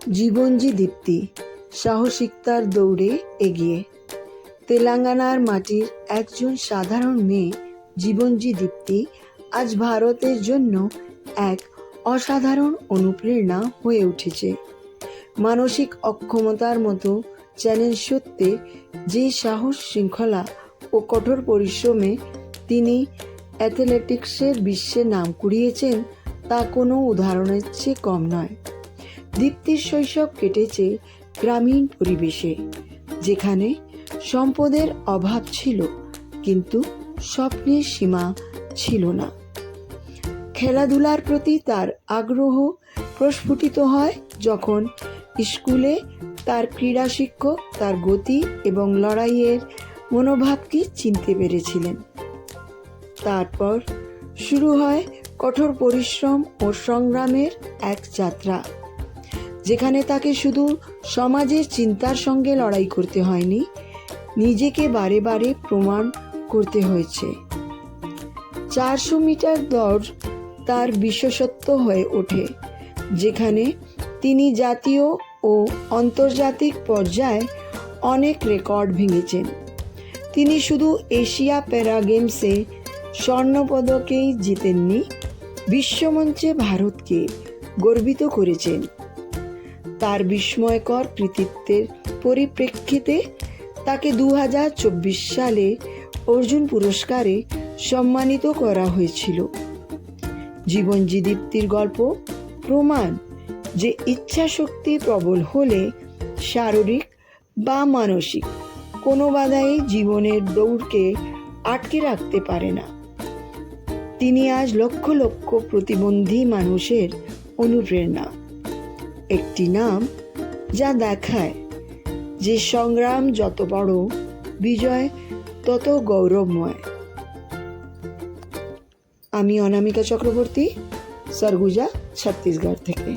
জীবনজি দীপ্তি সাহসিকতার দৌড়ে এগিয়ে। তেলেঙ্গানার মাটির একজন সাধারণ মেয়ে জীবনজি দীপ্তি আজ ভারতের জন্য এক অসাধারণ অনুপ্রেরণা হয়ে উঠেছে। মানসিক অক্ষমতার মতো চ্যালেঞ্জ সত্ত্বে যে সাহস, শৃঙ্খলা ও কঠোর পরিশ্রমে তিনি অ্যাথলেটিক্সের বিশ্বে নাম কুড়িয়েছেন তা কোনো উদাহরণের চেয়ে কম নয়। দীপ্তির শৈশব কেটেছে গ্রামীণ পরিবেশে, যেখানে সম্পদের অভাব ছিল কিন্তু স্বপ্নের সীমা ছিল না। খেলাধুলার প্রতি তার আগ্রহ প্রস্ফুটিত হয় যখন স্কুলে তার ক্রীড়া শিক্ষক তার গতি এবং লড়াইয়ের মনোভাবকে চিনতে পেরেছিলেন। তারপর শুরু হয় কঠোর পরিশ্রম ও সংগ্রামের এক যাত্রা, যেখানে তাকে শুধু সমাজের চিন্তার সঙ্গে লড়াই করতে হয়নি, নিজেকে বারে বারে প্রমাণ করতে হয়েছে। 400 মিটার দৌড় তার বিশেষত্ব হয়ে ওঠে, যেখানে তিনি জাতীয় ও আন্তর্জাতিক পর্যায়ে অনেক রেকর্ড ভেঙেছেন। তিনি শুধু এশিয়া প্যারা গেমসে স্বর্ণপদকেই জিতেননি, বিশ্বমঞ্চে ভারতকে গর্বিত করেছেন। তার বিস্ময়কর কৃতিত্বের পরিপ্রেক্ষিতে তাকে 2024 সালে অর্জুন পুরস্কারে সম্মানিত করা হয়েছিল। জীবনজি দীপ্তির গল্প প্রমাণ যে ইচ্ছাশক্তি প্রবল হলে শারীরিক বা মানসিক কোনো বাধাই জীবনের দৌড়কে আটকে রাখতে পারে না। তিনি আজ লক্ষ লক্ষ প্রতিবন্ধী মানুষের অনুপ্রেরণা, একটি নাম যা দেখায় যে সংগ্রাম যত বড়, বিজয় তত গৌরবময়। আমি অনামিকা চক্রবর্তী, সরগুজা, ছত্তিশগড় থেকে।